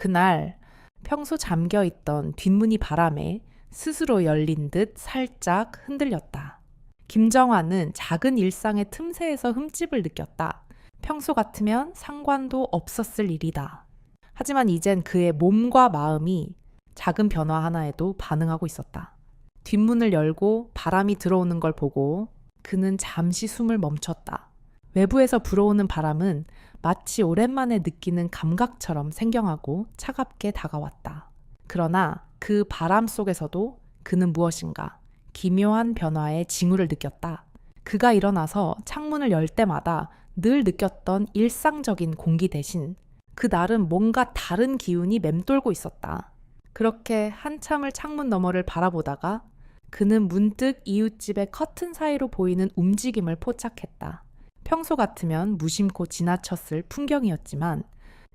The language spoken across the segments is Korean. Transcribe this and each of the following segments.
그날 평소 잠겨있던 뒷문이 바람에 스스로 열린 듯 살짝 흔들렸다. 김정환은 작은 일상의 틈새에서 흠집을 느꼈다. 평소 같으면 상관도 없었을 일이다. 하지만 이젠 그의 몸과 마음이 작은 변화 하나에도 반응하고 있었다. 뒷문을 열고 바람이 들어오는 걸 보고 그는 잠시 숨을 멈췄다. 외부에서 불어오는 바람은 마치 오랜만에 느끼는 감각처럼 생경하고 차갑게 다가왔다. 그러나 그 바람 속에서도 그는 무엇인가 기묘한 변화의 징후를 느꼈다. 그가 일어나서 창문을 열 때마다 늘 느꼈던 일상적인 공기 대신 그날은 뭔가 다른 기운이 맴돌고 있었다. 그렇게 한참을 창문 너머를 바라보다가 그는 문득 이웃집의 커튼 사이로 보이는 움직임을 포착했다. 평소 같으면 무심코 지나쳤을 풍경이었지만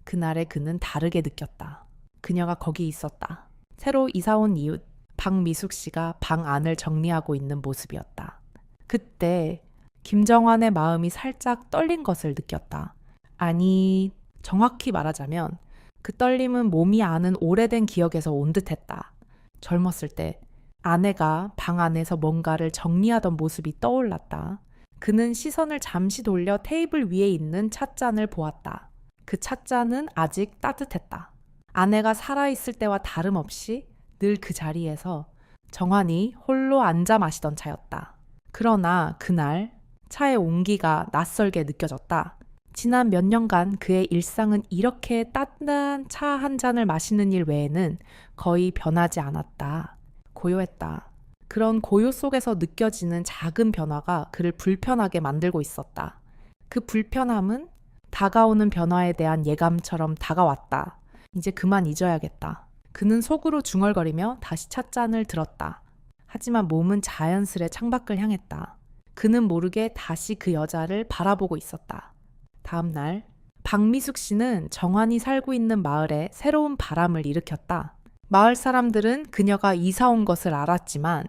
그날의 그는 다르게 느꼈다. 그녀가 거기 있었다. 새로 이사온 이웃 박미숙 씨가 방 안을 정리하고 있는 모습이었다. 그때 김정환의 마음이 살짝 떨린 것을 느꼈다. 아니, 정확히 말하자면 그 떨림은 몸이 아는 오래된 기억에서 온 듯했다. 젊었을 때 아내가 방 안에서 뭔가를 정리하던 모습이 떠올랐다. 그는 시선을 잠시 돌려 테이블 위에 있는 찻잔을 보았다. 그 찻잔은 아직 따뜻했다. 아내가 살아있을 때와 다름없이 늘 그 자리에서 정환이 홀로 앉아 마시던 차였다. 그러나 그날 차의 온기가 낯설게 느껴졌다. 지난 몇 년간 그의 일상은 이렇게 따뜻한 차 한 잔을 마시는 일 외에는 거의 변하지 않았다. 고요했다. 그런 고요 속에서 느껴지는 작은 변화가 그를 불편하게 만들고 있었다. 그 불편함은 다가오는 변화에 대한 예감처럼 다가왔다. 이제 그만 잊어야겠다. 그는 속으로 중얼거리며 다시 찻잔을 들었다. 하지만 몸은 자연스레 창밖을 향했다. 그는 모르게 다시 그 여자를 바라보고 있었다. 다음 날 박미숙 씨는 정환이 살고 있는 마을에 새로운 바람을 일으켰다. 마을 사람들은 그녀가 이사 온 것을 알았지만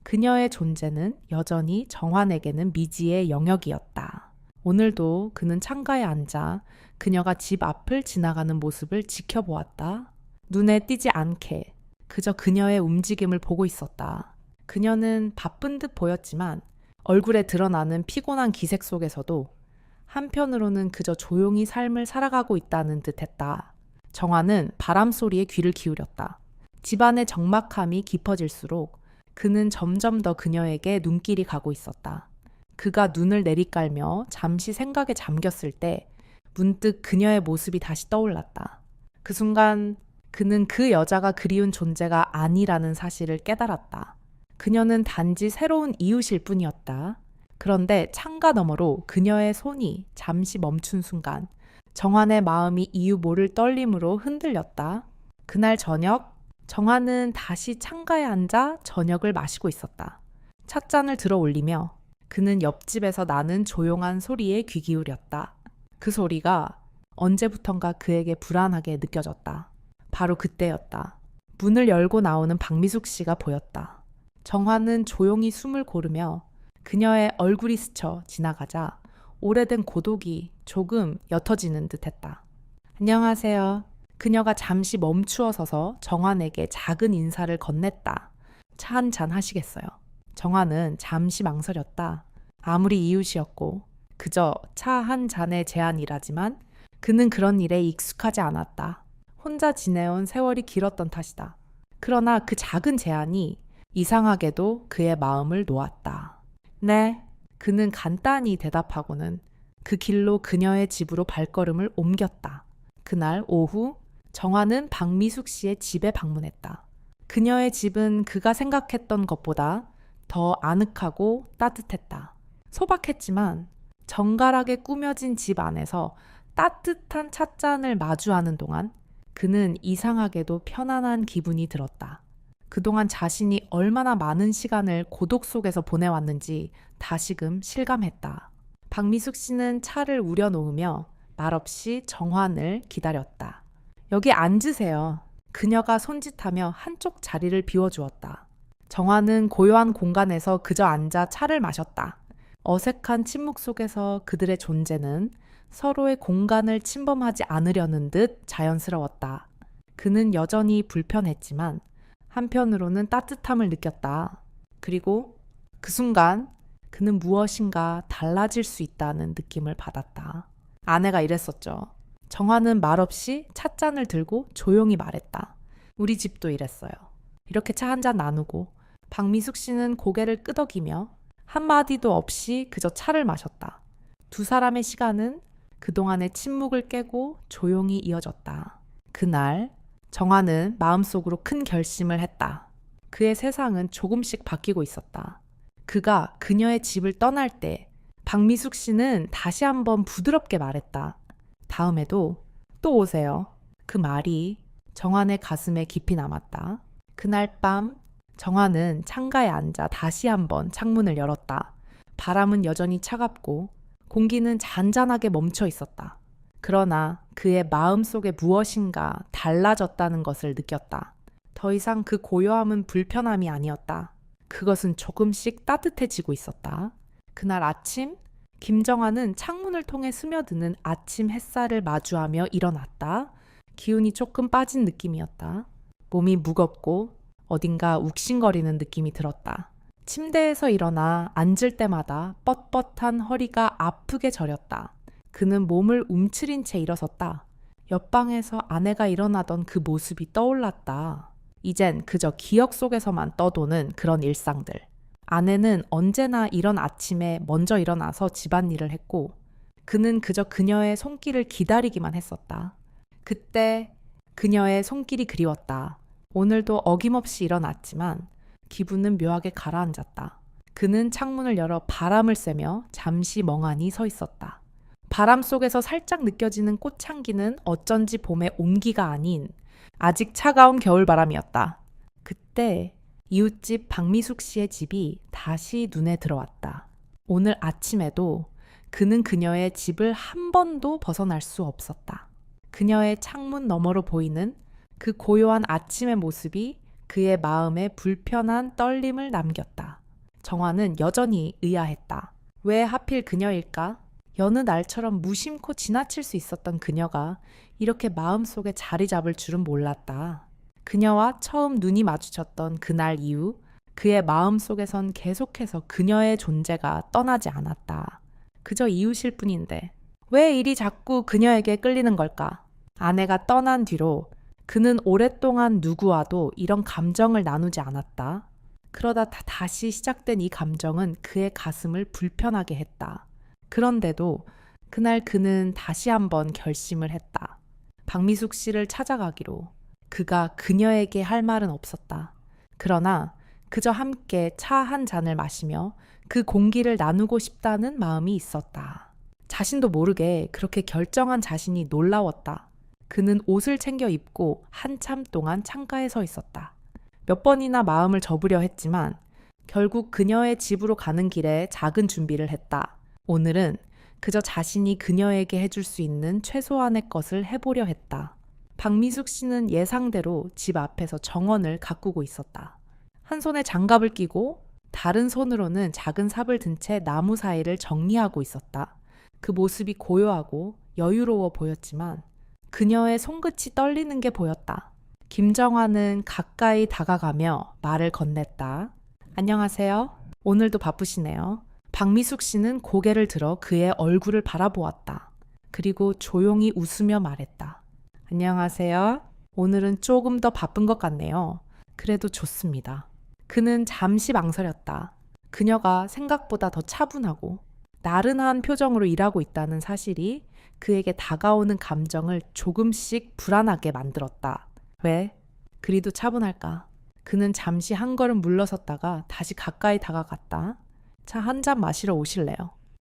그녀의 존재는 여전히 정환에게는 미지의 영역이었다. 오늘도 그는 창가에 앉아 그녀가 집 앞을 지나가는 모습을 지켜보았다. 눈에 띄지 않게 그저 그녀의 움직임을 보고 있었다. 그녀는 바쁜 듯 보였지만 얼굴에 드러나는 피곤한 기색 속에서도 한편으로는 그저 조용히 삶을 살아가고 있다는 듯했다. 정환은 바람 소리에 귀를 기울였다. 집안의 적막함이 깊어질수록 그는 점점 더 그녀에게 눈길이 가고 있었다. 그가 눈을 내리깔며 잠시 생각에 잠겼을 때 문득 그녀의 모습이 다시 떠올랐다. 그 순간 그는 그 여자가 그리운 존재가 아니라는 사실을 깨달았다. 그녀는 단지 새로운 이웃일 뿐이었다. 그런데 창가 너머로 그녀의 손이 잠시 멈춘 순간 정환의 마음이 이유 모를 떨림으로 흔들렸다. 그날 저녁 정환은 다시 창가에 앉아 저녁을 마시고 있었다. 찻잔을 들어 올리며 그는 옆집에서 나는 조용한 소리에 귀 기울였다. 그 소리가 언제부턴가 그에게 불안하게 느껴졌다. 바로 그때였다. 문을 열고 나오는 박미숙 씨가 보였다. 정환은 조용히 숨을 고르며 그녀의 얼굴이 스쳐 지나가자 오래된 고독이 조금 옅어지는 듯했다. 안녕하세요. 그녀가 잠시 멈추어 서서 정환에게 작은 인사를 건넸다. 차 한 잔 하시겠어요? 정환은 잠시 망설였다. 아무리 이웃이었고 그저 차 한 잔의 제안이라지만 그는 그런 일에 익숙하지 않았다. 혼자 지내온 세월이 길었던 탓이다. 그러나 그 작은 제안이 이상하게도 그의 마음을 놓았다. 네, 그는 간단히 대답하고는 그 길로 그녀의 집으로 발걸음을 옮겼다. 그날 오후 정환은 박미숙 씨의 집에 방문했다. 그녀의 집은 그가 생각했던 것보다 더 아늑하고 따뜻했다. 소박했지만 정갈하게 꾸며진 집 안에서 따뜻한 찻잔을 마주하는 동안 그는 이상하게도 편안한 기분이 들었다. 그동안 자신이 얼마나 많은 시간을 고독 속에서 보내왔는지 다시금 실감했다. 박미숙 씨는 차를 우려놓으며 말없이 정환을 기다렸다. 여기 앉으세요. 그녀가 손짓하며 한쪽 자리를 비워주었다. 정환은 고요한 공간에서 그저 앉아 차를 마셨다. 어색한 침묵 속에서 그들의 존재는 서로의 공간을 침범하지 않으려는 듯 자연스러웠다. 그는 여전히 불편했지만 한편으로는 따뜻함을 느꼈다. 그리고 그 순간 그는 무엇인가 달라질 수 있다는 느낌을 받았다. 아내가 이랬었죠. 정화는 말없이 찻잔을 들고 조용히 말했다. 우리 집도 이랬어요. 이렇게 차 한 잔 나누고 박미숙 씨는 고개를 끄덕이며 한마디도 없이 그저 차를 마셨다. 두 사람의 시간은 그동안의 침묵을 깨고 조용히 이어졌다. 그날 정화는 마음속으로 큰 결심을 했다. 그의 세상은 조금씩 바뀌고 있었다. 그가 그녀의 집을 떠날 때 박미숙 씨는 다시 한번 부드럽게 말했다. 다음에도 또 오세요. 그 말이 정환의 가슴에 깊이 남았다. 그날 밤 정환은 창가에 앉아 다시 한번 창문을 열었다. 바람은 여전히 차갑고 공기는 잔잔하게 멈춰 있었다. 그러나 그의 마음속에 무엇인가 달라졌다는 것을 느꼈다. 더 이상 그 고요함은 불편함이 아니었다. 그것은 조금씩 따뜻해지고 있었다. 그날 아침 김정환은 창문을 통해 스며드는 아침 햇살을 마주하며 일어났다. 기운이 조금 빠진 느낌이었다. 몸이 무겁고 어딘가 욱신거리는 느낌이 들었다. 침대에서 일어나 앉을 때마다 뻣뻣한 허리가 아프게 저렸다. 그는 몸을 움츠린 채 일어섰다. 옆방에서 아내가 일어나던 그 모습이 떠올랐다. 이젠 그저 기억 속에서만 떠도는 그런 일상들. 아내는 언제나 이런 아침에 먼저 일어나서 집안일을 했고 그는 그저 그녀의 손길을 기다리기만 했었다. 그때 그녀의 손길이 그리웠다. 오늘도 어김없이 일어났지만 기분은 묘하게 가라앉았다. 그는 창문을 열어 바람을 쐬며 잠시 멍하니 서 있었다. 바람 속에서 살짝 느껴지는 꽃향기는 어쩐지 봄의 온기가 아닌 아직 차가운 겨울바람이었다. 그때 이웃집 박미숙 씨의 집이 다시 눈에 들어왔다. 오늘 아침에도 그는 그녀의 집을 한 번도 벗어날 수 없었다. 그녀의 창문 너머로 보이는 그 고요한 아침의 모습이 그의 마음에 불편한 떨림을 남겼다. 정화는 여전히 의아했다. 왜 하필 그녀일까? 여느 날처럼 무심코 지나칠 수 있었던 그녀가 이렇게 마음속에 자리 잡을 줄은 몰랐다. 그녀와 처음 눈이 마주쳤던 그날 이후 그의 마음속에선 계속해서 그녀의 존재가 떠나지 않았다. 그저 이웃일 뿐인데 왜 일이 자꾸 그녀에게 끌리는 걸까? 아내가 떠난 뒤로 그는 오랫동안 누구와도 이런 감정을 나누지 않았다. 그러다 다시 시작된 이 감정은 그의 가슴을 불편하게 했다. 그런데도 그날 그는 다시 한번 결심을 했다. 박미숙 씨를 찾아가기로. 그가 그녀에게 할 말은 없었다. 그러나 그저 함께 차 한 잔을 마시며 그 공기를 나누고 싶다는 마음이 있었다. 자신도 모르게 그렇게 결정한 자신이 놀라웠다. 그는 옷을 챙겨 입고 한참 동안 창가에 서 있었다. 몇 번이나 마음을 접으려 했지만 결국 그녀의 집으로 가는 길에 작은 준비를 했다. 오늘은 그저 자신이 그녀에게 해줄 수 있는 최소한의 것을 해보려 했다. 박미숙 씨는 예상대로 집 앞에서 정원을 가꾸고 있었다. 한 손에 장갑을 끼고 다른 손으로는 작은 삽을 든 채 나무 사이를 정리하고 있었다. 그 모습이 고요하고 여유로워 보였지만 그녀의 손끝이 떨리는 게 보였다. 김정환은 가까이 다가가며 말을 건넸다. 안녕하세요. 오늘도 바쁘시네요. 박미숙 씨는 고개를 들어 그의 얼굴을 바라보았다. 그리고 조용히 웃으며 말했다. 안녕하세요. 오늘은 조금 더 바쁜 것 같네요. 그래도 좋습니다. 그는 잠시 망설였다. 그녀가 생각보다 더 차분하고 나른한 표정으로 일하고 있다는 사실이 그에게 다가오는 감정을 조금씩 불안하게 만들었다. 왜? 그리도 차분할까? 그는 잠시 한 걸음 물러섰다가 다시 가까이 다가갔다. 차 한 잔 마시러 오실래요?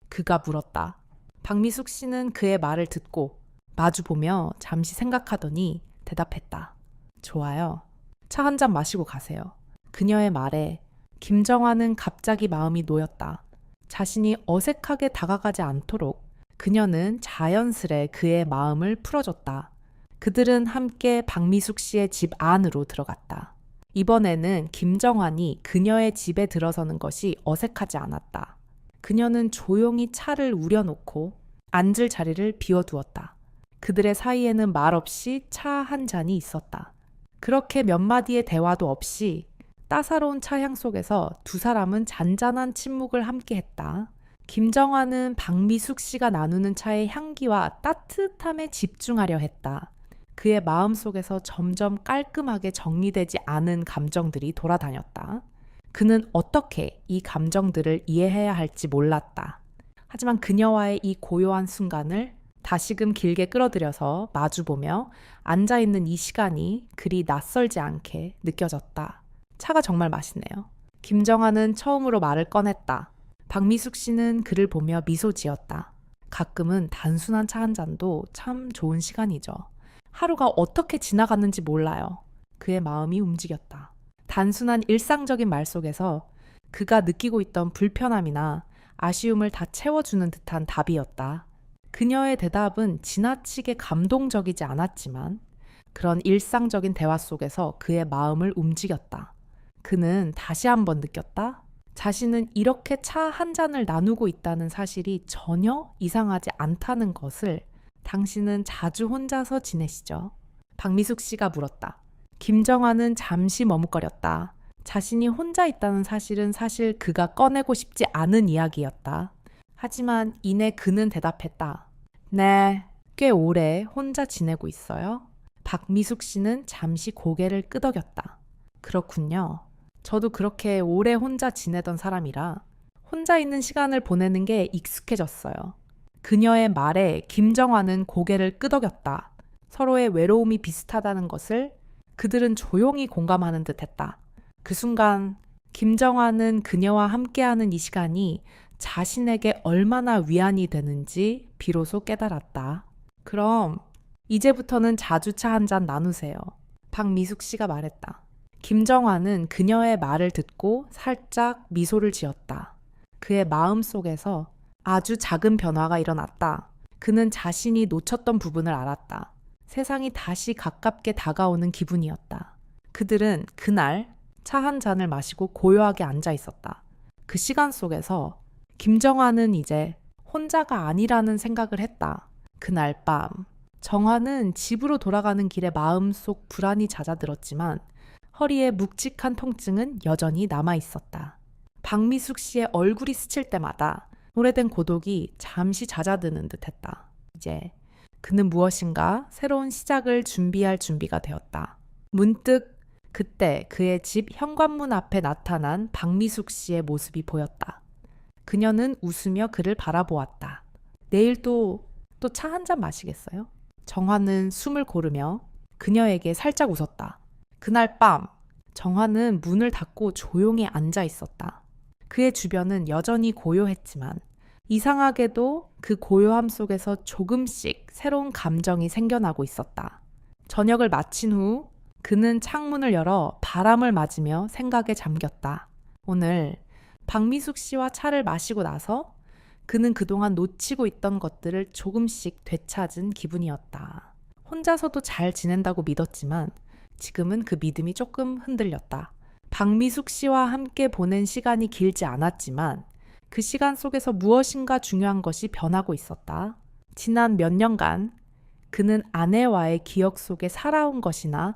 그가 물었다. 박미숙 씨는 그의 말을 듣고 마주보며 잠시 생각하더니 대답했다. 좋아요. 차 한 잔 마시고 가세요. 그녀의 말에 김정환은 갑자기 마음이 놓였다. 자신이 어색하게 다가가지 않도록 그녀는 자연스레 그의 마음을 풀어줬다. 그들은 함께 박미숙 씨의 집 안으로 들어갔다. 이번에는 김정환이 그녀의 집에 들어서는 것이 어색하지 않았다. 그녀는 조용히 차를 우려놓고 앉을 자리를 비워두었다. 그들의 사이에는 말없이 차 한 잔이 있었다. 그렇게 몇 마디의 대화도 없이 따사로운 차향 속에서 두 사람은 잔잔한 침묵을 함께했다. 김정환은 박미숙 씨가 나누는 차의 향기와 따뜻함에 집중하려 했다. 그의 마음속에서 점점 깔끔하게 정리되지 않은 감정들이 돌아다녔다. 그는 어떻게 이 감정들을 이해해야 할지 몰랐다. 하지만 그녀와의 이 고요한 순간을 다시금 길게 끌어들여서 마주보며 앉아있는 이 시간이 그리 낯설지 않게 느껴졌다. 차가 정말 맛있네요. 김정환은 처음으로 말을 꺼냈다. 박미숙 씨는 그를 보며 미소 지었다. 가끔은 단순한 차 한 잔도 참 좋은 시간이죠. 하루가 어떻게 지나갔는지 몰라요. 그의 마음이 움직였다. 단순한 일상적인 말 속에서 그가 느끼고 있던 불편함이나 아쉬움을 다 채워주는 듯한 답이었다. 그녀의 대답은 지나치게 감동적이지 않았지만 그런 일상적인 대화 속에서 그의 마음을 움직였다. 그는 다시 한번 느꼈다. 자신은 이렇게 차 한 잔을 나누고 있다는 사실이 전혀 이상하지 않다는 것을. 당신은 자주 혼자서 지내시죠? 박미숙 씨가 물었다. 김정환은 잠시 머뭇거렸다. 자신이 혼자 있다는 사실은 사실 그가 꺼내고 싶지 않은 이야기였다. 하지만 이내 그는 대답했다. 네, 꽤 오래 혼자 지내고 있어요. 박미숙 씨는 잠시 고개를 끄덕였다. 그렇군요. 저도 그렇게 오래 혼자 지내던 사람이라 혼자 있는 시간을 보내는 게 익숙해졌어요. 그녀의 말에 김정환은 고개를 끄덕였다. 서로의 외로움이 비슷하다는 것을 그들은 조용히 공감하는 듯했다. 그 순간 김정환은 그녀와 함께하는 이 시간이 자신에게 얼마나 위안이 되는지 비로소 깨달았다. 그럼 이제부터는 자주 차 한 잔 나누세요. 박미숙 씨가 말했다. 김정환은 그녀의 말을 듣고 살짝 미소를 지었다. 그의 마음 속에서 아주 작은 변화가 일어났다. 그는 자신이 놓쳤던 부분을 알았다. 세상이 다시 가깝게 다가오는 기분이었다. 그들은 그날 차 한 잔을 마시고 고요하게 앉아 있었다. 그 시간 속에서 김정환은 이제 혼자가 아니라는 생각을 했다. 그날 밤 정환은 집으로 돌아가는 길에 마음속 불안이 잦아들었지만 허리에 묵직한 통증은 여전히 남아 있었다. 박미숙 씨의 얼굴이 스칠 때마다 오래된 고독이 잠시 잦아드는 듯했다. 이제 그는 무엇인가 새로운 시작을 준비할 준비가 되었다. 문득 그때 그의 집 현관문 앞에 나타난 박미숙 씨의 모습이 보였다. 그녀는 웃으며 그를 바라보았다. 내일 또 차 한 잔 마시겠어요? 정환은 숨을 고르며 그녀에게 살짝 웃었다. 그날 밤 정환은 문을 닫고 조용히 앉아 있었다. 그의 주변은 여전히 고요했지만 이상하게도 그 고요함 속에서 조금씩 새로운 감정이 생겨나고 있었다. 저녁을 마친 후 그는 창문을 열어 바람을 맞으며 생각에 잠겼다. 오늘 박미숙 씨와 차를 마시고 나서 그는 그동안 놓치고 있던 것들을 조금씩 되찾은 기분이었다. 혼자서도 잘 지낸다고 믿었지만 지금은 그 믿음이 조금 흔들렸다. 박미숙 씨와 함께 보낸 시간이 길지 않았지만 그 시간 속에서 무엇인가 중요한 것이 변하고 있었다. 지난 몇 년간 그는 아내와의 기억 속에 살아온 것이나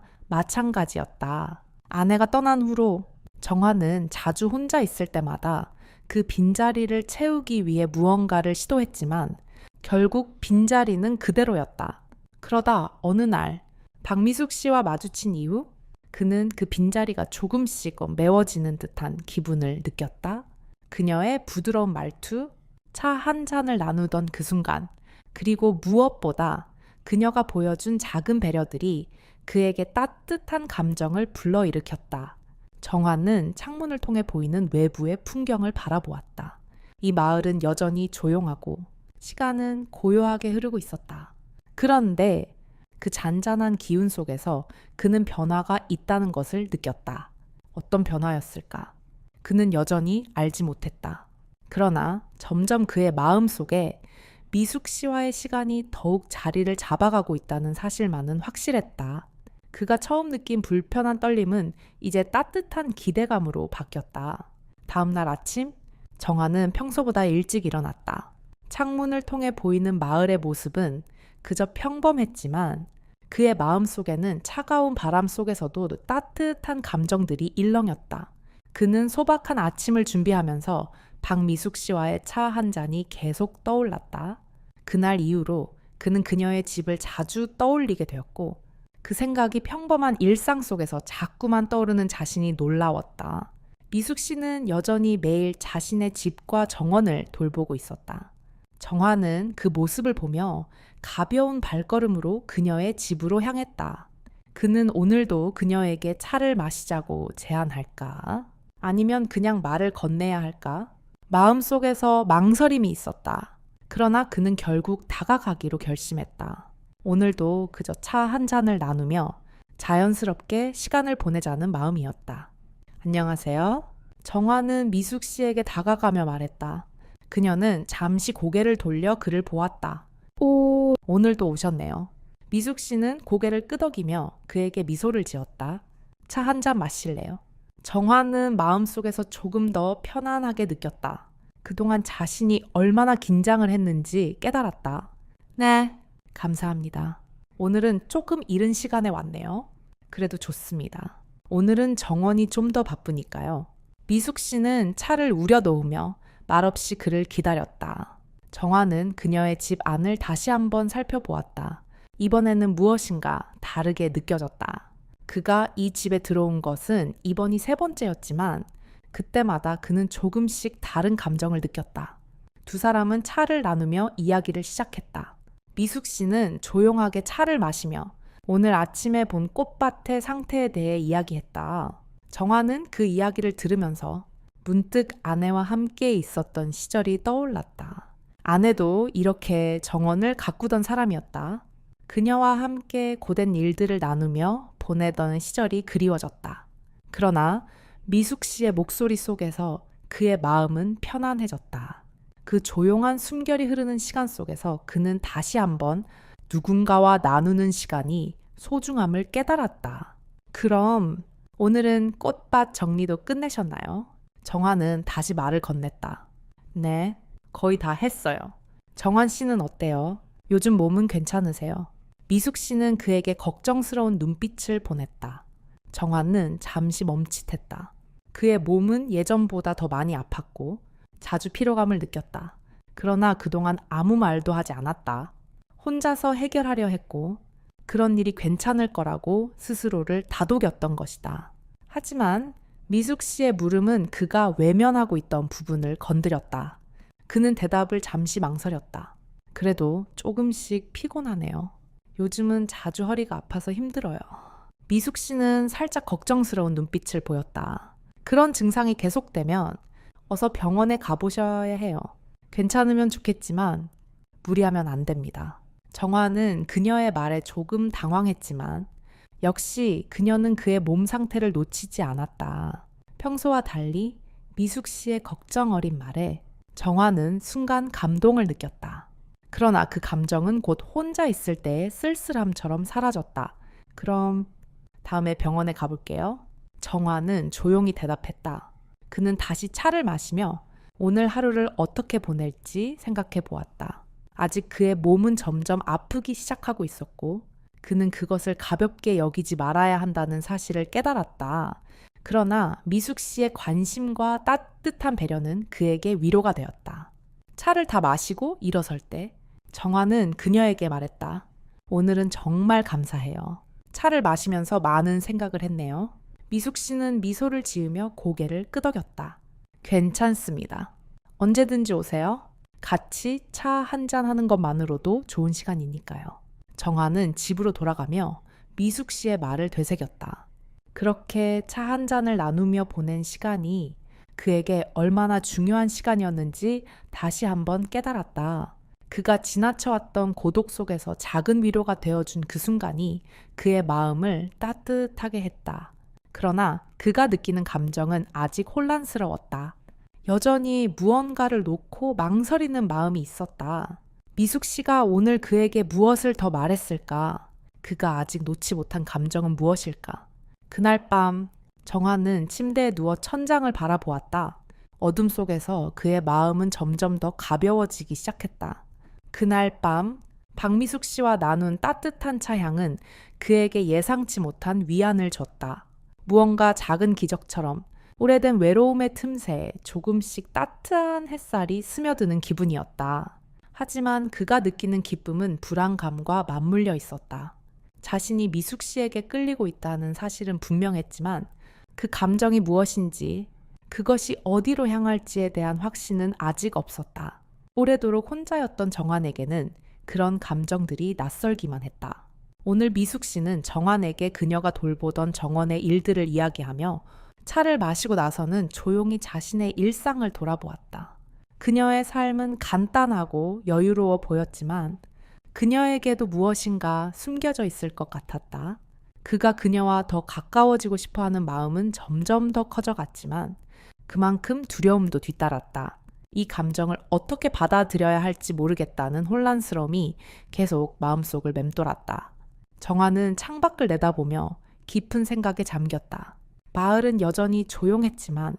마찬가지였다. 아내가 떠난 후로 정환은 자주 혼자 있을 때마다 그 빈자리를 채우기 위해 무언가를 시도했지만 결국 빈자리는 그대로였다. 그러다 어느 날 박미숙 씨와 마주친 이후 그는 그 빈자리가 조금씩 메워지는 듯한 기분을 느꼈다. 그녀의 부드러운 말투, 차 한 잔을 나누던 그 순간, 그리고 무엇보다 그녀가 보여준 작은 배려들이 그에게 따뜻한 감정을 불러일으켰다. 정환은 창문을 통해 보이는 외부의 풍경을 바라보았다. 이 마을은 여전히 조용하고 시간은 고요하게 흐르고 있었다. 그런데 그 잔잔한 기운 속에서 그는 변화가 있다는 것을 느꼈다. 어떤 변화였을까? 그는 여전히 알지 못했다. 그러나 점점 그의 마음 속에 미숙 씨와의 시간이 더욱 자리를 잡아가고 있다는 사실만은 확실했다. 그가 처음 느낀 불편한 떨림은 이제 따뜻한 기대감으로 바뀌었다. 다음 날 아침, 정환은 평소보다 일찍 일어났다. 창문을 통해 보이는 마을의 모습은 그저 평범했지만 그의 마음 속에는 차가운 바람 속에서도 따뜻한 감정들이 일렁였다. 그는 소박한 아침을 준비하면서 박미숙 씨와의 차 한 잔이 계속 떠올랐다. 그날 이후로 그는 그녀의 집을 자주 떠올리게 되었고 그 생각이 평범한 일상 속에서 자꾸만 떠오르는 자신이 놀라웠다. 미숙 씨는 여전히 매일 자신의 집과 정원을 돌보고 있었다. 정화는 그 모습을 보며 가벼운 발걸음으로 그녀의 집으로 향했다. 그는 오늘도 그녀에게 차를 마시자고 제안할까? 아니면 그냥 말을 건네야 할까? 마음속에서 망설임이 있었다. 그러나 그는 결국 다가가기로 결심했다. 오늘도 그저 차 한 잔을 나누며 자연스럽게 시간을 보내자는 마음이었다. 안녕하세요. 정화는 미숙 씨에게 다가가며 말했다. 그녀는 잠시 고개를 돌려 그를 보았다. 오, 오늘도 오셨네요. 미숙 씨는 고개를 끄덕이며 그에게 미소를 지었다. 차 한 잔 마실래요? 정화는 마음속에서 조금 더 편안하게 느꼈다. 그동안 자신이 얼마나 긴장을 했는지 깨달았다. 네, 감사합니다. 오늘은 조금 이른 시간에 왔네요. 그래도 좋습니다. 오늘은 정원이 좀 더 바쁘니까요. 미숙 씨는 차를 우려놓으며 말없이 그를 기다렸다. 정화는 그녀의 집 안을 다시 한번 살펴보았다. 이번에는 무엇인가 다르게 느껴졌다. 그가 이 집에 들어온 것은 이번이 3번째였지만 그때마다 그는 조금씩 다른 감정을 느꼈다. 두 사람은 차를 나누며 이야기를 시작했다. 미숙 씨는 조용하게 차를 마시며 오늘 아침에 본 꽃밭의 상태에 대해 이야기했다. 정화는 그 이야기를 들으면서 문득 아내와 함께 있었던 시절이 떠올랐다. 아내도 이렇게 정원을 가꾸던 사람이었다. 그녀와 함께 고된 일들을 나누며 보내던 시절이 그리워졌다. 그러나 미숙 씨의 목소리 속에서 그의 마음은 편안해졌다. 그 조용한 숨결이 흐르는 시간 속에서 그는 다시 한번 누군가와 나누는 시간이 소중함을 깨달았다. 그럼 오늘은 꽃밭 정리도 끝내셨나요? 정화는 다시 말을 건넸다. 네, 거의 다 했어요. 정환 씨는 어때요? 요즘 몸은 괜찮으세요? 미숙 씨는 그에게 걱정스러운 눈빛을 보냈다. 정환은 잠시 멈칫했다. 그의 몸은 예전보다 더 많이 아팠고 자주 피로감을 느꼈다. 그러나 그동안 아무 말도 하지 않았다. 혼자서 해결하려 했고 그런 일이 괜찮을 거라고 스스로를 다독였던 것이다. 하지만 미숙 씨의 물음은 그가 외면하고 있던 부분을 건드렸다. 그는 대답을 잠시 망설였다. 그래도 조금씩 피곤하네요. 요즘은 자주 허리가 아파서 힘들어요. 미숙 씨는 살짝 걱정스러운 눈빛을 보였다. 그런 증상이 계속되면 어서 병원에 가보셔야 해요. 괜찮으면 좋겠지만 무리하면 안 됩니다. 정화는 그녀의 말에 조금 당황했지만 역시 그녀는 그의 몸 상태를 놓치지 않았다. 평소와 달리 미숙 씨의 걱정 어린 말에 정화는 순간 감동을 느꼈다. 그러나 그 감정은 곧 혼자 있을 때의 쓸쓸함처럼 사라졌다. 그럼 다음에 병원에 가볼게요. 정화는 조용히 대답했다. 그는 다시 차를 마시며 오늘 하루를 어떻게 보낼지 생각해 보았다. 아직 그의 몸은 점점 아프기 시작하고 있었고 그는 그것을 가볍게 여기지 말아야 한다는 사실을 깨달았다. 그러나 미숙 씨의 관심과 따뜻한 배려는 그에게 위로가 되었다. 차를 다 마시고 일어설 때 정화는 그녀에게 말했다. 오늘은 정말 감사해요. 차를 마시면서 많은 생각을 했네요. 미숙 씨는 미소를 지으며 고개를 끄덕였다. 괜찮습니다. 언제든지 오세요. 같이 차 한잔 하는 것만으로도 좋은 시간이니까요. 정화는 집으로 돌아가며 미숙 씨의 말을 되새겼다. 그렇게 차 한 잔을 나누며 보낸 시간이 그에게 얼마나 중요한 시간이었는지 다시 한번 깨달았다. 그가 지나쳐왔던 고독 속에서 작은 위로가 되어준 그 순간이 그의 마음을 따뜻하게 했다. 그러나 그가 느끼는 감정은 아직 혼란스러웠다. 여전히 무언가를 놓고 망설이는 마음이 있었다. 미숙 씨가 오늘 그에게 무엇을 더 말했을까? 그가 아직 놓지 못한 감정은 무엇일까? 그날 밤 정화는 침대에 누워 천장을 바라보았다. 어둠 속에서 그의 마음은 점점 더 가벼워지기 시작했다. 그날 밤 박미숙 씨와 나눈 따뜻한 차향은 그에게 예상치 못한 위안을 줬다. 무언가 작은 기적처럼 오래된 외로움의 틈새에 조금씩 따뜻한 햇살이 스며드는 기분이었다. 하지만 그가 느끼는 기쁨은 불안감과 맞물려 있었다. 자신이 미숙 씨에게 끌리고 있다는 사실은 분명했지만 그 감정이 무엇인지, 그것이 어디로 향할지에 대한 확신은 아직 없었다. 오래도록 혼자였던 정환에게는 그런 감정들이 낯설기만 했다. 오늘 미숙 씨는 정환에게 그녀가 돌보던 정원의 일들을 이야기하며 차를 마시고 나서는 조용히 자신의 일상을 돌아보았다. 그녀의 삶은 간단하고 여유로워 보였지만 그녀에게도 무엇인가 숨겨져 있을 것 같았다. 그가 그녀와 더 가까워지고 싶어하는 마음은 점점 더 커져갔지만 그만큼 두려움도 뒤따랐다. 이 감정을 어떻게 받아들여야 할지 모르겠다는 혼란스러움이 계속 마음속을 맴돌았다. 정화는 창밖을 내다보며 깊은 생각에 잠겼다. 마을은 여전히 조용했지만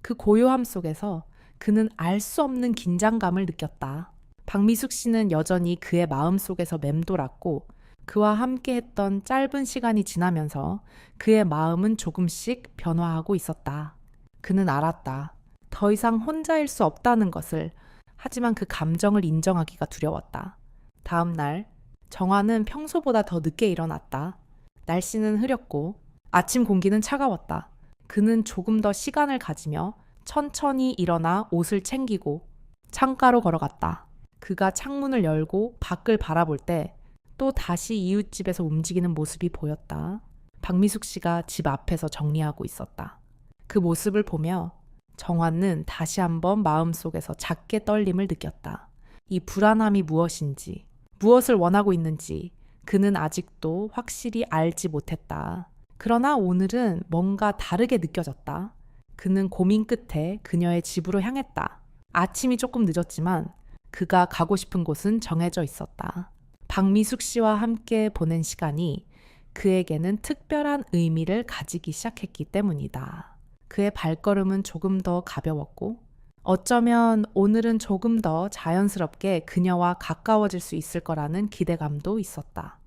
그 고요함 속에서 그는 알 수 없는 긴장감을 느꼈다. 박미숙 씨는 여전히 그의 마음 속에서 맴돌았고 그와 함께했던 짧은 시간이 지나면서 그의 마음은 조금씩 변화하고 있었다. 그는 알았다. 더 이상 혼자일 수 없다는 것을. 하지만 그 감정을 인정하기가 두려웠다. 다음 날 정화는 평소보다 더 늦게 일어났다. 날씨는 흐렸고 아침 공기는 차가웠다. 그는 조금 더 시간을 가지며 천천히 일어나 옷을 챙기고 창가로 걸어갔다. 그가 창문을 열고 밖을 바라볼 때 또 다시 이웃집에서 움직이는 모습이 보였다. 박미숙 씨가 집 앞에서 정리하고 있었다. 그 모습을 보며 정환은 다시 한번 마음속에서 작게 떨림을 느꼈다. 이 불안함이 무엇인지, 무엇을 원하고 있는지 그는 아직도 확실히 알지 못했다. 그러나 오늘은 뭔가 다르게 느껴졌다. 그는 고민 끝에 그녀의 집으로 향했다. 아침이 조금 늦었지만 그가 가고 싶은 곳은 정해져 있었다. 박미숙 씨와 함께 보낸 시간이 그에게는 특별한 의미를 가지기 시작했기 때문이다. 그의 발걸음은 조금 더 가벼웠고 어쩌면 오늘은 조금 더 자연스럽게 그녀와 가까워질 수 있을 거라는 기대감도 있었다.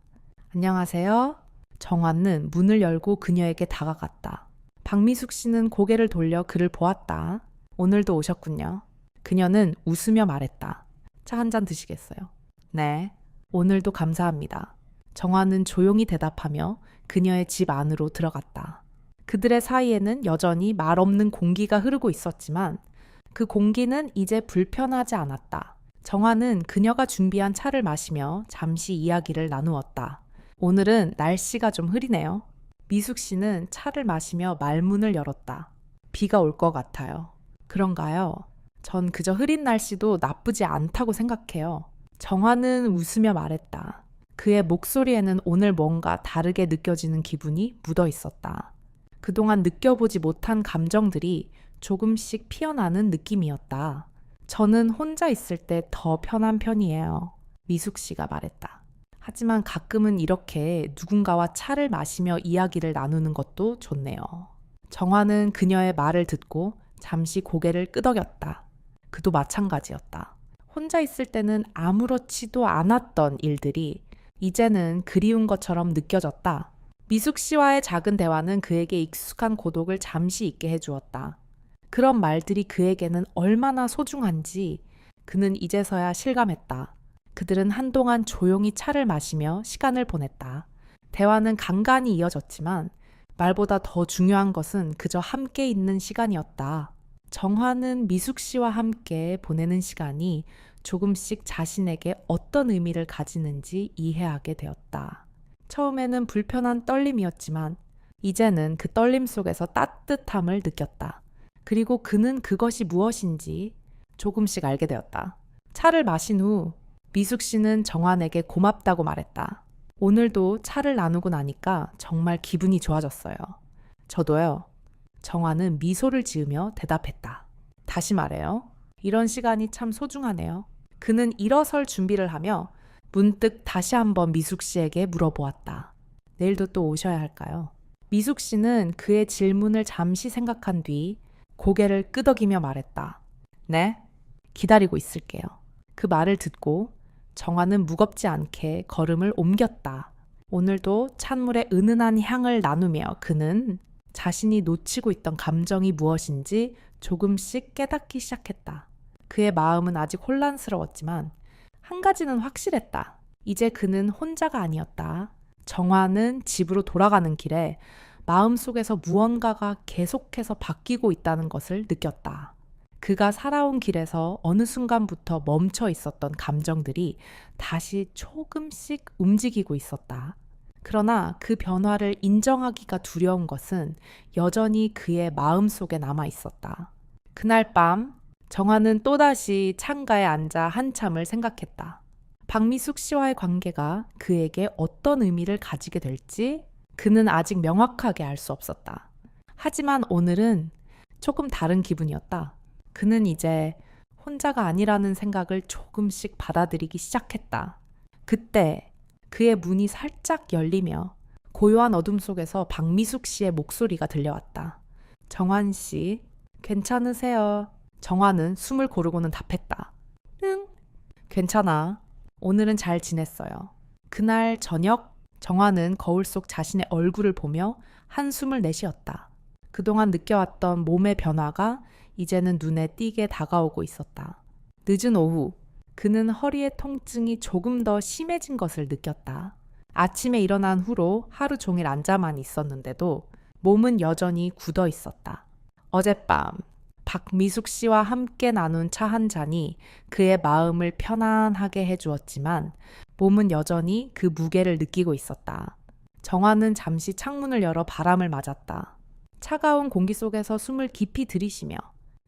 안녕하세요. 정환은 문을 열고 그녀에게 다가갔다. 박미숙 씨는 고개를 돌려 그를 보았다. 오늘도 오셨군요. 그녀는 웃으며 말했다. 차 한 잔 드시겠어요? 네. 오늘도 감사합니다. 정환은 조용히 대답하며 그녀의 집 안으로 들어갔다. 그들의 사이에는 여전히 말 없는 공기가 흐르고 있었지만 그 공기는 이제 불편하지 않았다. 정환은 그녀가 준비한 차를 마시며 잠시 이야기를 나누었다. 오늘은 날씨가 좀 흐리네요. 미숙 씨는 차를 마시며 말문을 열었다. 비가 올 것 같아요. 그런가요? 전 그저 흐린 날씨도 나쁘지 않다고 생각해요. 정환은 웃으며 말했다. 그의 목소리에는 오늘 뭔가 다르게 느껴지는 기분이 묻어 있었다. 그동안 느껴보지 못한 감정들이 조금씩 피어나는 느낌이었다. 저는 혼자 있을 때 더 편한 편이에요. 미숙 씨가 말했다. 하지만 가끔은 이렇게 누군가와 차를 마시며 이야기를 나누는 것도 좋네요. 정환은 그녀의 말을 듣고 잠시 고개를 끄덕였다. 그도 마찬가지였다. 혼자 있을 때는 아무렇지도 않았던 일들이 이제는 그리운 것처럼 느껴졌다. 미숙 씨와의 작은 대화는 그에게 익숙한 고독을 잠시 잊게 해주었다. 그런 말들이 그에게는 얼마나 소중한지 그는 이제서야 실감했다. 그들은 한동안 조용히 차를 마시며 시간을 보냈다. 대화는 간간히 이어졌지만 말보다 더 중요한 것은 그저 함께 있는 시간이었다. 정화는 미숙 씨와 함께 보내는 시간이 조금씩 자신에게 어떤 의미를 가지는지 이해하게 되었다. 처음에는 불편한 떨림이었지만 이제는 그 떨림 속에서 따뜻함을 느꼈다. 그리고 그는 그것이 무엇인지 조금씩 알게 되었다. 차를 마신 후 미숙 씨는 정환에게 고맙다고 말했다. 오늘도 차를 나누고 나니까 정말 기분이 좋아졌어요. 저도요. 정환은 미소를 지으며 대답했다. 다시 말해요. 이런 시간이 참 소중하네요. 그는 일어설 준비를 하며 문득 다시 한번 미숙 씨에게 물어보았다. 내일도 또 오셔야 할까요? 미숙 씨는 그의 질문을 잠시 생각한 뒤 고개를 끄덕이며 말했다. 네, 기다리고 있을게요. 그 말을 듣고 정화는 무겁지 않게 걸음을 옮겼다. 오늘도 찬물의 은은한 향을 나누며 그는 자신이 놓치고 있던 감정이 무엇인지 조금씩 깨닫기 시작했다. 그의 마음은 아직 혼란스러웠지만 한 가지는 확실했다. 이제 그는 혼자가 아니었다. 정화는 집으로 돌아가는 길에 마음속에서 무언가가 계속해서 바뀌고 있다는 것을 느꼈다. 그가 살아온 길에서 어느 순간부터 멈춰 있었던 감정들이 다시 조금씩 움직이고 있었다. 그러나 그 변화를 인정하기가 두려운 것은 여전히 그의 마음속에 남아 있었다. 그날 밤 정화는 또다시 창가에 앉아 한참을 생각했다. 박미숙 씨와의 관계가 그에게 어떤 의미를 가지게 될지 그는 아직 명확하게 알 수 없었다. 하지만 오늘은 조금 다른 기분이었다. 그는 이제 혼자가 아니라는 생각을 조금씩 받아들이기 시작했다. 그때 그의 문이 살짝 열리며 고요한 어둠 속에서 박미숙 씨의 목소리가 들려왔다. 정환 씨, 괜찮으세요? 정환은 숨을 고르고는 답했다. 응, 괜찮아. 오늘은 잘 지냈어요. 그날 저녁 정환은 거울 속 자신의 얼굴을 보며 한숨을 내쉬었다. 그동안 느껴왔던 몸의 변화가 이제는 눈에 띄게 다가오고 있었다. 늦은 오후, 그는 허리의 통증이 조금 더 심해진 것을 느꼈다. 아침에 일어난 후로 하루 종일 앉아만 있었는데도 몸은 여전히 굳어 있었다. 어젯밤, 박미숙 씨와 함께 나눈 차 한 잔이 그의 마음을 편안하게 해주었지만 몸은 여전히 그 무게를 느끼고 있었다. 정화는 잠시 창문을 열어 바람을 맞았다. 차가운 공기 속에서 숨을 깊이 들이쉬며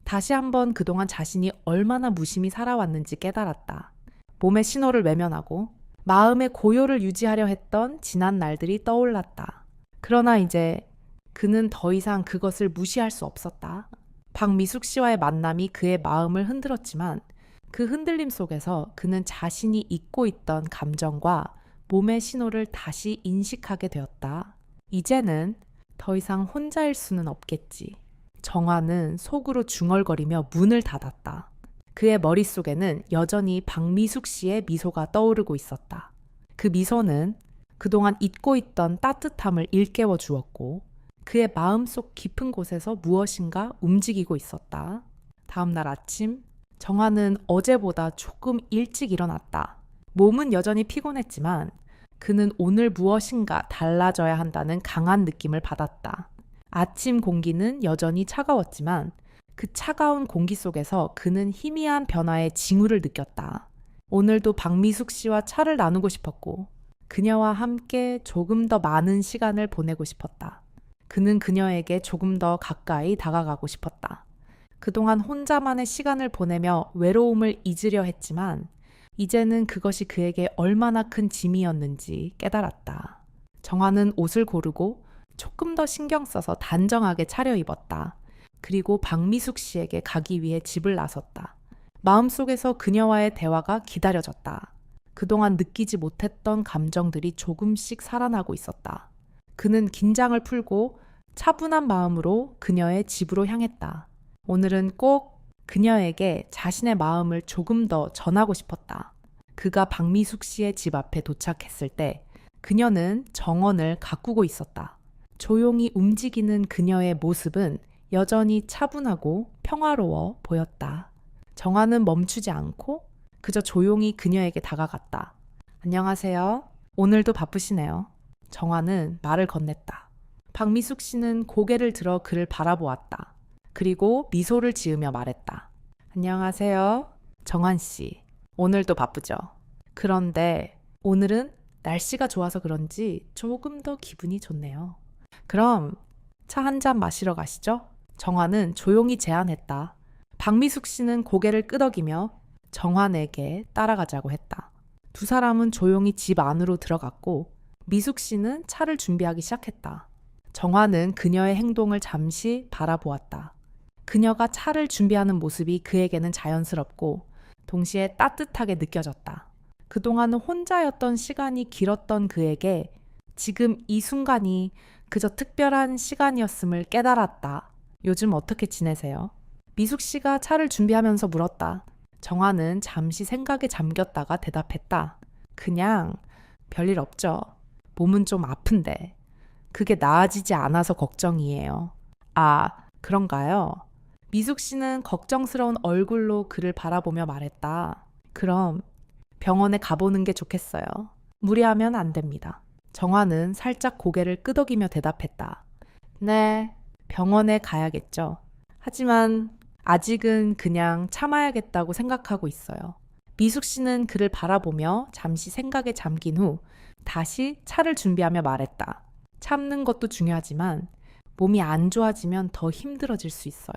다시 한번 그동안 자신이 얼마나 무심히 살아왔는지 깨달았다. 몸의 신호를 외면하고 마음의 고요를 유지하려 했던 지난 날들이 떠올랐다. 그러나 이제 그는 더 이상 그것을 무시할 수 없었다. 박미숙 씨와의 만남이 그의 마음을 흔들었지만 그 흔들림 속에서 그는 자신이 잊고 있던 감정과 몸의 신호를 다시 인식하게 되었다. 이제는 더 이상 혼자일 수는 없겠지. 정화는 속으로 중얼거리며 문을 닫았다. 그의 머릿속에는 여전히 박미숙 씨의 미소가 떠오르고 있었다. 그 미소는 그동안 잊고 있던 따뜻함을 일깨워 주었고 그의 마음속 깊은 곳에서 무엇인가 움직이고 있었다. 다음 날 아침 정화는 어제보다 조금 일찍 일어났다. 몸은 여전히 피곤했지만 그는 오늘 무엇인가 달라져야 한다는 강한 느낌을 받았다. 아침 공기는 여전히 차가웠지만 그 차가운 공기 속에서 그는 희미한 변화의 징후를 느꼈다. 오늘도 박미숙 씨와 차를 나누고 싶었고 그녀와 함께 조금 더 많은 시간을 보내고 싶었다. 그는 그녀에게 조금 더 가까이 다가가고 싶었다. 그동안 혼자만의 시간을 보내며 외로움을 잊으려 했지만 이제는 그것이 그에게 얼마나 큰 짐이었는지 깨달았다. 정화는 옷을 고르고 조금 더 신경 써서 단정하게 차려입었다. 그리고 박미숙 씨에게 가기 위해 집을 나섰다. 마음속에서 그녀와의 대화가 기다려졌다. 그동안 느끼지 못했던 감정들이 조금씩 살아나고 있었다. 그는 긴장을 풀고 차분한 마음으로 그녀의 집으로 향했다. 오늘은 꼭 그녀에게 자신의 마음을 조금 더 전하고 싶었다. 그가 박미숙 씨의 집 앞에 도착했을 때 그녀는 정원을 가꾸고 있었다. 조용히 움직이는 그녀의 모습은 여전히 차분하고 평화로워 보였다. 정화는 멈추지 않고 그저 조용히 그녀에게 다가갔다. 안녕하세요. 오늘도 바쁘시네요. 정화는 말을 건넸다. 박미숙 씨는 고개를 들어 그를 바라보았다. 그리고 미소를 지으며 말했다. 안녕하세요. 정환 씨. 오늘도 바쁘죠? 그런데 오늘은 날씨가 좋아서 그런지 조금 더 기분이 좋네요. 그럼 차 한 잔 마시러 가시죠? 정환은 조용히 제안했다. 박미숙 씨는 고개를 끄덕이며 정환에게 따라가자고 했다. 두 사람은 조용히 집 안으로 들어갔고 미숙 씨는 차를 준비하기 시작했다. 정환은 그녀의 행동을 잠시 바라보았다. 그녀가 차를 준비하는 모습이 그에게는 자연스럽고 동시에 따뜻하게 느껴졌다. 그동안은 혼자였던 시간이 길었던 그에게 지금 이 순간이 그저 특별한 시간이었음을 깨달았다. 요즘 어떻게 지내세요? 미숙 씨가 차를 준비하면서 물었다. 정화는 잠시 생각에 잠겼다가 대답했다. 그냥 별일 없죠. 몸은 좀 아픈데. 그게 나아지지 않아서 걱정이에요. 아, 그런가요? 미숙 씨는 걱정스러운 얼굴로 그를 바라보며 말했다. 그럼 병원에 가보는 게 좋겠어요. 무리하면 안 됩니다. 정화는 살짝 고개를 끄덕이며 대답했다. 네, 병원에 가야겠죠. 하지만 아직은 그냥 참아야겠다고 생각하고 있어요. 미숙 씨는 그를 바라보며 잠시 생각에 잠긴 후 다시 차를 준비하며 말했다. 참는 것도 중요하지만 몸이 안 좋아지면 더 힘들어질 수 있어요.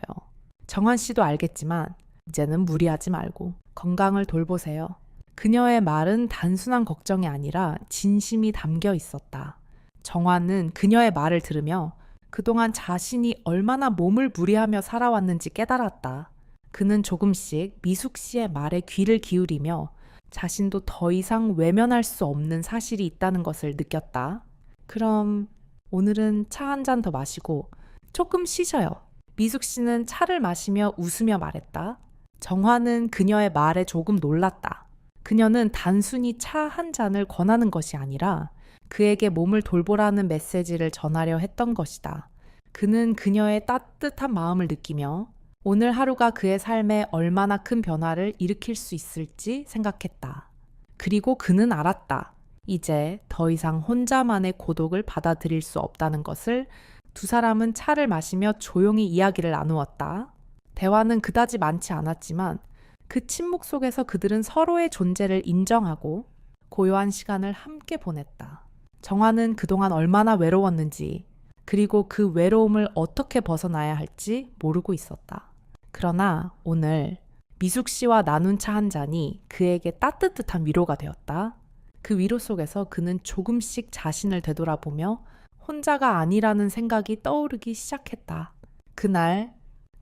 정환 씨도 알겠지만 이제는 무리하지 말고 건강을 돌보세요. 그녀의 말은 단순한 걱정이 아니라 진심이 담겨 있었다. 정환은 그녀의 말을 들으며 그동안 자신이 얼마나 몸을 무리하며 살아왔는지 깨달았다. 그는 조금씩 미숙 씨의 말에 귀를 기울이며 자신도 더 이상 외면할 수 없는 사실이 있다는 것을 느꼈다. 그럼 오늘은 차 한 잔 더 마시고 조금 쉬셔요. 미숙 씨는 차를 마시며 웃으며 말했다. 정화는 그녀의 말에 조금 놀랐다. 그녀는 단순히 차 한 잔을 권하는 것이 아니라 그에게 몸을 돌보라는 메시지를 전하려 했던 것이다. 그는 그녀의 따뜻한 마음을 느끼며 오늘 하루가 그의 삶에 얼마나 큰 변화를 일으킬 수 있을지 생각했다. 그리고 그는 알았다. 이제 더 이상 혼자만의 고독을 받아들일 수 없다는 것을. 두 사람은 차를 마시며 조용히 이야기를 나누었다. 대화는 그다지 많지 않았지만 그 침묵 속에서 그들은 서로의 존재를 인정하고 고요한 시간을 함께 보냈다. 정화는 그동안 얼마나 외로웠는지 그리고 그 외로움을 어떻게 벗어나야 할지 모르고 있었다. 그러나 오늘 미숙 씨와 나눈 차 한 잔이 그에게 따뜻한 위로가 되었다. 그 위로 속에서 그는 조금씩 자신을 되돌아보며 혼자가 아니라는 생각이 떠오르기 시작했다. 그날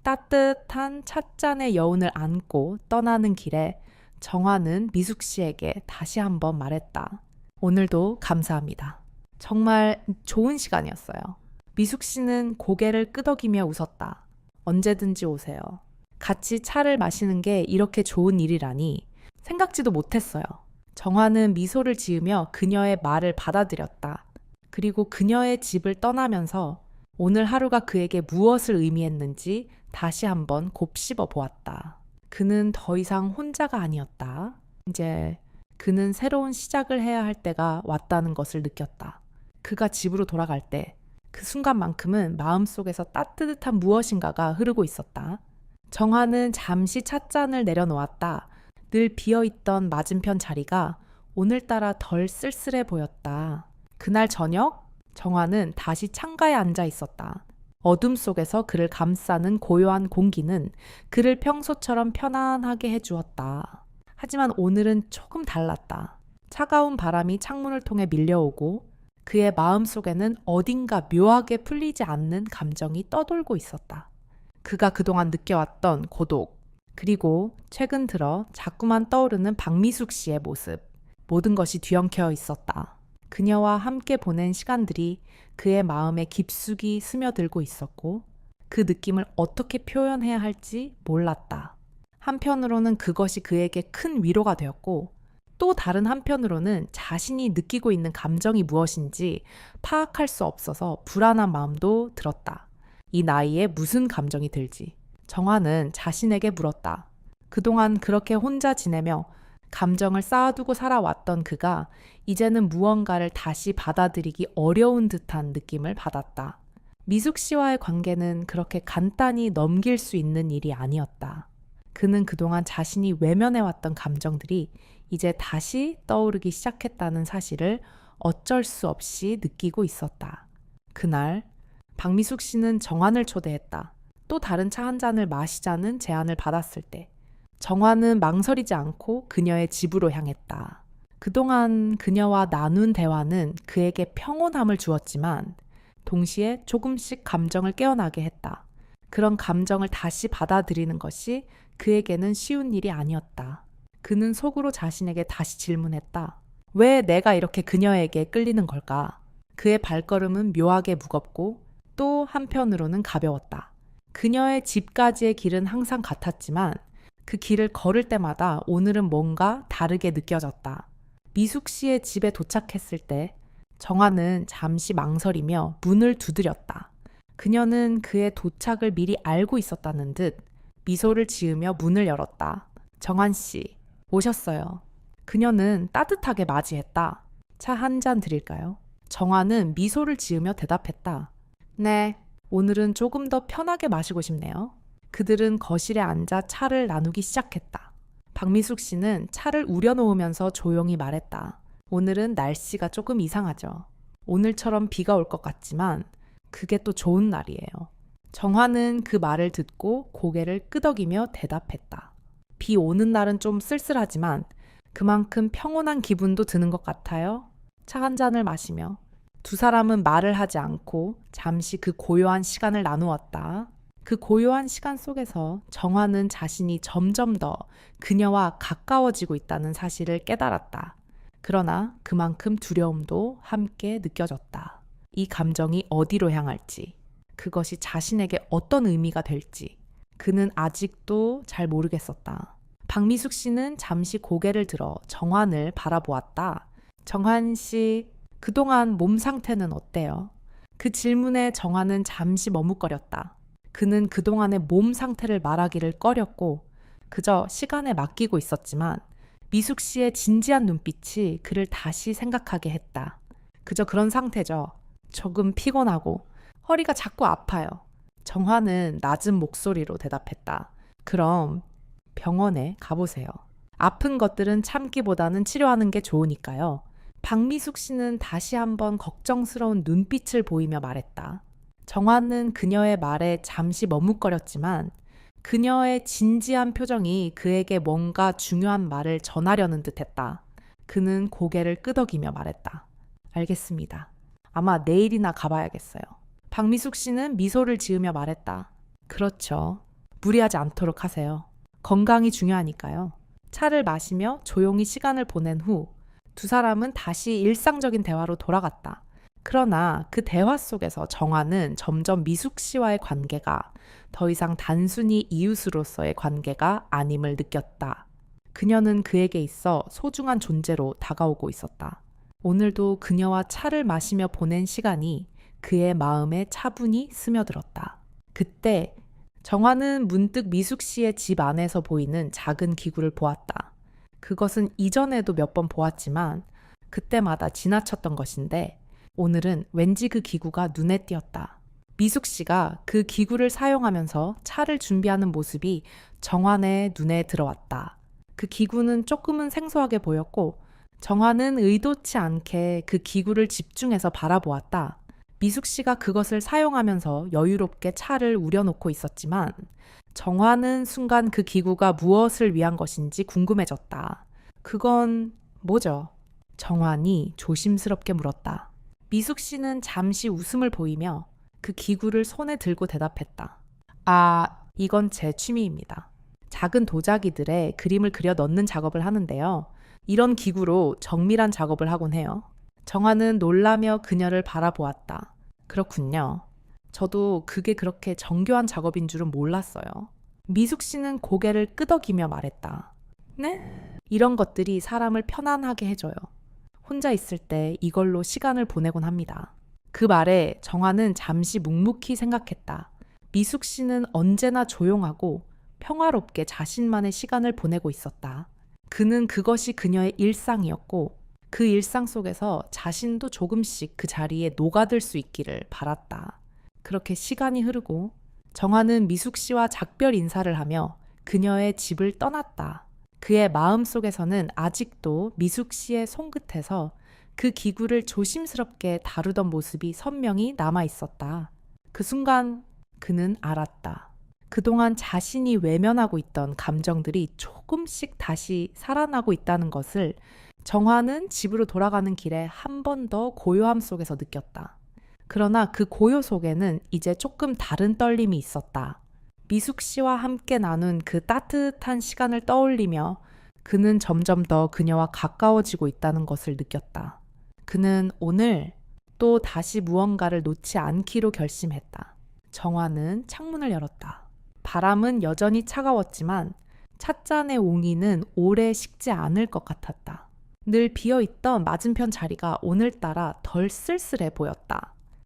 따뜻한 찻잔의 여운을 안고 떠나는 길에 정화는 미숙 씨에게 다시 한번 말했다. 오늘도 감사합니다. 정말 좋은 시간이었어요. 미숙 씨는 고개를 끄덕이며 웃었다. 언제든지 오세요. 같이 차를 마시는 게 이렇게 좋은 일이라니 생각지도 못했어요. 정화는 미소를 지으며 그녀의 말을 받아들였다. 그리고 그녀의 집을 떠나면서 오늘 하루가 그에게 무엇을 의미했는지 다시 한번 곱씹어 보았다. 그는 더 이상 혼자가 아니었다. 이제 그는 새로운 시작을 해야 할 때가 왔다는 것을 느꼈다. 그가 집으로 돌아갈 때 그 순간만큼은 마음속에서 따뜻한 무엇인가가 흐르고 있었다. 정화는 잠시 찻잔을 내려놓았다. 늘 비어있던 맞은편 자리가 오늘따라 덜 쓸쓸해 보였다. 그날 저녁 정화는 다시 창가에 앉아 있었다. 어둠 속에서 그를 감싸는 고요한 공기는 그를 평소처럼 편안하게 해주었다. 하지만 오늘은 조금 달랐다. 차가운 바람이 창문을 통해 밀려오고 그의 마음속에는 어딘가 묘하게 풀리지 않는 감정이 떠돌고 있었다. 그가 그동안 느껴왔던 고독, 그리고 최근 들어 자꾸만 떠오르는 박미숙 씨의 모습, 모든 것이 뒤엉켜 있었다. 그녀와 함께 보낸 시간들이 그의 마음에 깊숙이 스며들고 있었고 그 느낌을 어떻게 표현해야 할지 몰랐다. 한편으로는 그것이 그에게 큰 위로가 되었고 또 다른 한편으로는 자신이 느끼고 있는 감정이 무엇인지 파악할 수 없어서 불안한 마음도 들었다. 이 나이에 무슨 감정이 들지? 정화는 자신에게 물었다. 그동안 그렇게 혼자 지내며 감정을 쌓아두고 살아왔던 그가 이제는 무언가를 다시 받아들이기 어려운 듯한 느낌을 받았다. 미숙 씨와의 관계는 그렇게 간단히 넘길 수 있는 일이 아니었다. 그는 그동안 자신이 외면해왔던 감정들이 이제 다시 떠오르기 시작했다는 사실을 어쩔 수 없이 느끼고 있었다. 그날 박미숙 씨는 정환을 초대했다. 또 다른 차 한 잔을 마시자는 제안을 받았을 때 정환은 망설이지 않고 그녀의 집으로 향했다. 그동안 그녀와 나눈 대화는 그에게 평온함을 주었지만 동시에 조금씩 감정을 깨어나게 했다. 그런 감정을 다시 받아들이는 것이 그에게는 쉬운 일이 아니었다. 그는 속으로 자신에게 다시 질문했다. 왜 내가 이렇게 그녀에게 끌리는 걸까? 그의 발걸음은 묘하게 무겁고 또 한편으로는 가벼웠다. 그녀의 집까지의 길은 항상 같았지만 그 길을 걸을 때마다 오늘은 뭔가 다르게 느껴졌다. 미숙 씨의 집에 도착했을 때 정화는 잠시 망설이며 문을 두드렸다. 그녀는 그의 도착을 미리 알고 있었다는 듯 미소를 지으며 문을 열었다. 정환 씨, 오셨어요. 그녀는 따뜻하게 맞이했다. 차 한 잔 드릴까요? 정화는 미소를 지으며 대답했다. 네, 오늘은 조금 더 편하게 마시고 싶네요. 그들은 거실에 앉아 차를 나누기 시작했다. 박미숙 씨는 차를 우려놓으면서 조용히 말했다. 오늘은 날씨가 조금 이상하죠. 오늘처럼 비가 올 것 같지만 그게 또 좋은 날이에요. 정화는 그 말을 듣고 고개를 끄덕이며 대답했다. 비 오는 날은 좀 쓸쓸하지만 그만큼 평온한 기분도 드는 것 같아요. 차 한 잔을 마시며 두 사람은 말을 하지 않고 잠시 그 고요한 시간을 나누었다. 그 고요한 시간 속에서 정화는 자신이 점점 더 그녀와 가까워지고 있다는 사실을 깨달았다. 그러나 그만큼 두려움도 함께 느껴졌다. 이 감정이 어디로 향할지, 그것이 자신에게 어떤 의미가 될지 그는 아직도 잘 모르겠었다. 박미숙 씨는 잠시 고개를 들어 정환을 바라보았다. 정환 씨, 그동안 몸 상태는 어때요? 그 질문에 정환은 잠시 머뭇거렸다. 그는 그동안의 몸 상태를 말하기를 꺼렸고 그저 시간에 맡기고 있었지만 미숙 씨의 진지한 눈빛이 그를 다시 생각하게 했다. 그저 그런 상태죠. 조금 피곤하고 허리가 자꾸 아파요. 정화는 낮은 목소리로 대답했다. 그럼 병원에 가보세요. 아픈 것들은 참기보다는 치료하는 게 좋으니까요. 박미숙 씨는 다시 한번 걱정스러운 눈빛을 보이며 말했다. 정화는 그녀의 말에 잠시 머뭇거렸지만 그녀의 진지한 표정이 그에게 뭔가 중요한 말을 전하려는 듯했다. 그는 고개를 끄덕이며 말했다. 알겠습니다. 아마 내일이나 가봐야겠어요. 박미숙 씨는 미소를 지으며 말했다. 그렇죠. 무리하지 않도록 하세요. 건강이 중요하니까요. 차를 마시며 조용히 시간을 보낸 후 두 사람은 다시 일상적인 대화로 돌아갔다. 그러나 그 대화 속에서 정화는 점점 미숙 씨와의 관계가 더 이상 단순히 이웃으로서의 관계가 아님을 느꼈다. 그녀는 그에게 있어 소중한 존재로 다가오고 있었다. 오늘도 그녀와 차를 마시며 보낸 시간이 그의 마음에 차분히 스며들었다. 그때 정화는 문득 미숙 씨의 집 안에서 보이는 작은 기구를 보았다. 그것은 이전에도 몇 번 보았지만 그때마다 지나쳤던 것인데 오늘은 왠지 그 기구가 눈에 띄었다. 미숙 씨가 그 기구를 사용하면서 차를 준비하는 모습이 정환의 눈에 들어왔다. 그 기구는 조금은 생소하게 보였고 정환은 의도치 않게 그 기구를 집중해서 바라보았다. 미숙 씨가 그것을 사용하면서 여유롭게 차를 우려놓고 있었지만 정환은 순간 그 기구가 무엇을 위한 것인지 궁금해졌다. 그건 뭐죠? 정환이 조심스럽게 물었다. 미숙 씨는 잠시 웃음을 보이며 그 기구를 손에 들고 대답했다. 아, 이건 제 취미입니다. 작은 도자기들에 그림을 그려 넣는 작업을 하는데요. 이런 기구로 정밀한 작업을 하곤 해요. 정환은 놀라며 그녀를 바라보았다. 그렇군요. 저도 그게 그렇게 정교한 작업인 줄은 몰랐어요. 미숙 씨는 고개를 끄덕이며 말했다. 네? 이런 것들이 사람을 편안하게 해줘요. 혼자 있을 때 이걸로 시간을 보내곤 합니다. 그 말에 정화는 잠시 묵묵히 생각했다. 미숙 씨는 언제나 조용하고 평화롭게 자신만의 시간을 보내고 있었다. 그는 그것이 그녀의 일상이었고 그 일상 속에서 자신도 조금씩 그 자리에 녹아들 수 있기를 바랐다. 그렇게 시간이 흐르고 정화는 미숙 씨와 작별 인사를 하며 그녀의 집을 떠났다. 그의 마음 속에서는 아직도 미숙 씨의 손끝에서 그 기구를 조심스럽게 다루던 모습이 선명히 남아 있었다. 그 순간 그는 알았다. 그동안 자신이 외면하고 있던 감정들이 조금씩 다시 살아나고 있다는 것을 정화는 집으로 돌아가는 길에 한 번 더 고요함 속에서 느꼈다. 그러나 그 고요 속에는 이제 조금 다른 떨림이 있었다. 미숙 씨와 함께 나눈 그 따뜻한 시간을 떠올리며 그는 점점 더 그녀와 가까워지고 있다는 것을 느꼈다. 그는 오늘 또 다시 무언가를 놓지 않기로 결심했다. 정화는 창문을 열었다. 바람은 여전히 차가웠지만 찻잔의 옹이는 오래 식지 않을 것 같았다. 늘 비어있던 맞은편 자리가 오늘따라 덜 쓸쓸해 보였다.